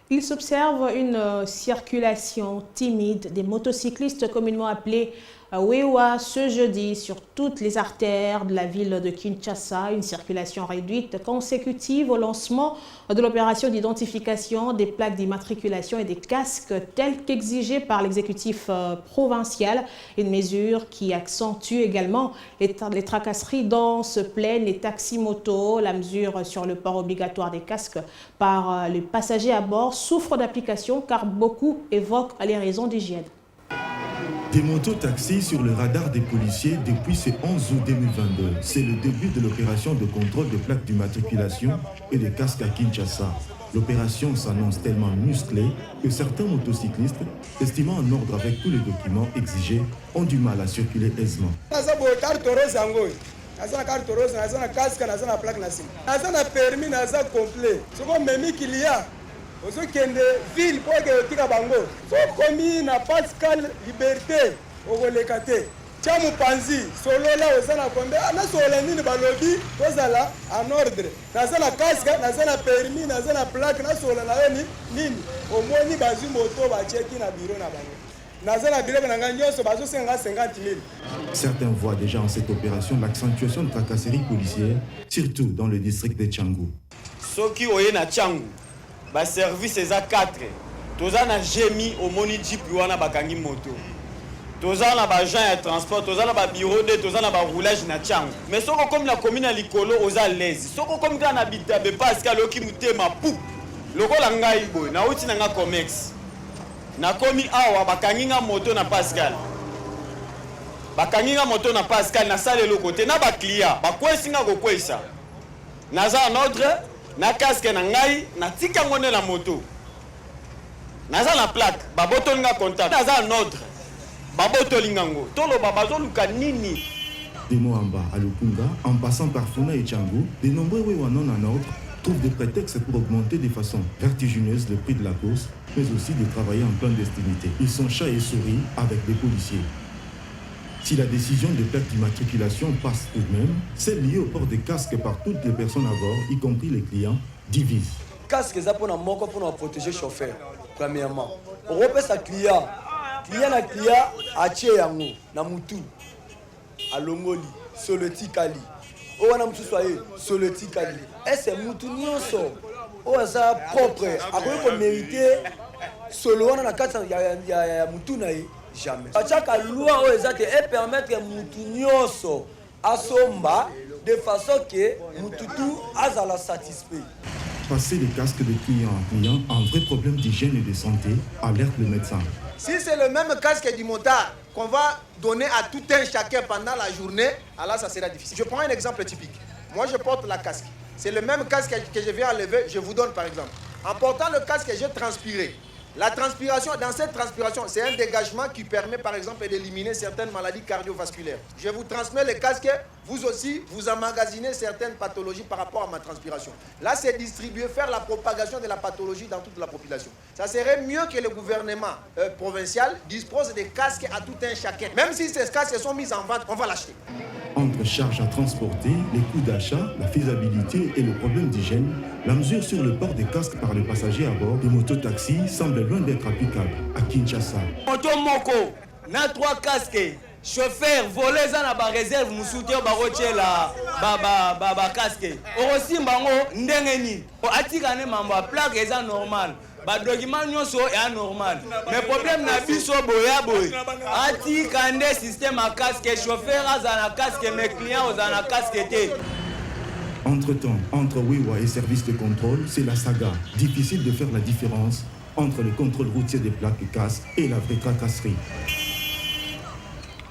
Il s'observe une circulation timide des motocyclistes communément appelés Wewa ce jeudi sur toutes les artères de la ville de Kinshasa. Une circulation réduite consécutive au lancement de l'opération d'identification des plaques d'immatriculation et des casques tels qu'exigés par l'exécutif provincial. Une mesure qui accentue également les tracasseries dont se plaignent les taxis-motos. La mesure sur le port obligatoire des casques par les passagers à bord souffre d'application car beaucoup évoquent les raisons d'hygiène. Des motos-taxis sur le radar des policiers depuis ce 11 août 2022. C'est le début de l'opération de contrôle des plaques d'immatriculation et des casques à Kinshasa. L'opération s'annonce tellement musclée que certains motocyclistes, estimant en ordre avec tous les documents exigés, ont du mal à circuler aisément. ozokende ville po ke otika bango so komi na Pascal Liberté okoleka te tia mopanzi solola oza na kombe nasolola nini balobi tozala en ordre naza na casque naza na permis naza na plaque nasolola na yo nini omoni bazwi moto bacheki na biro na bango naza na biro na nga nyonso bazosenga 50 000. Certains voient déjà en cette opération l'accentuation de tracasseries policières, surtout dans le district de Tchangou. Soki oye na Tchangou ba service eza 4 toza na gemi omoni jeep wana bakangi moto toza na ba agent ya transport toza na ba bureau de toza na ba roulage na Tchangou mais soko comme la commune likolo oza l'aise soko comme na bitabe Pascal oki mutema pu lokola ngai boy na uti na nga comex na komi awa bakangi nga moto na Pascal na sale le côté na ba client ba kwesinga ko kwesa naza en ordre na casque na ngai na tika ngone la moto naza na plaque babotoli nga contact naza en ordre babotoli ngango tolo babazoluka nini de Moamba à Lukunga en passant par Funa et Tchangou, de nombreux Wewa non en ordre trouvent des prétextes pour augmenter de façon vertigineuse le prix de la course mais aussi de travailler en clandestinité. Ils sont chats et souris avec des policiers. Si la décision de plaque d'immatriculation passe tout de même, celle liée au port des casques par toutes les personnes à bord, y compris les clients, divise. Casque ça pour protéger le chauffeur, premièrement. Pour repasser sa client na client a tché yango na mutu a longoli sur le tikali. O wana mutu soye sur le tikali. Et c'est mutu nyonso. O ça propre. A ko mériter solo wana na kata ya mutu na ye. Jamais. Chaque loi et permettre que Moutounioso asomba de façon que Moutoutou a la satisfait. Passer les casques de client en client, un vrai problème d'hygiène et de santé, alerte le médecin. Si c'est le même casque du motard qu'on va donner à tout un chacun pendant la journée, alors ça sera difficile. Je prends un exemple typique. Moi je porte la casque. C'est le même casque que je viens enlever, je vous donne par exemple. En portant le casque, j'ai transpiré. La transpiration, dans cette transpiration, c'est un dégagement qui permet par exemple d'éliminer certaines maladies cardiovasculaires. Je vous transmets le casque, vous aussi, vous emmagasinez certaines pathologies par rapport à ma transpiration. Là, c'est distribuer, faire la propagation de la pathologie dans toute la population. Ça serait mieux que le gouvernement provincial dispose des casques à tout un chacun. Même si ces casques sont mis en vente, on va l'acheter. Entre charges à transporter, les coûts d'achat, la faisabilité et le problème d'hygiène, la mesure sur le port des casques par les passagers à bord des mototaxis semble loin d'être applicable à Kinshasa. Moto moko, na 3 casques, chauffeur, volé za na ba réserve, musuti ba rochela, ba casque. Orosi mbango ndenge ni. Atika ne mambo plaque eza normal. Ba document nyonso est normal. Mais problème na biso boya boy. Ati kande système à casque chauffeur azana casque mais client azana casque té. Entre-temps, entre Wewa et service de contrôle, c'est la saga. Difficile de faire la différence entre le contrôle routier des plaques et casques et la vraie tracasserie.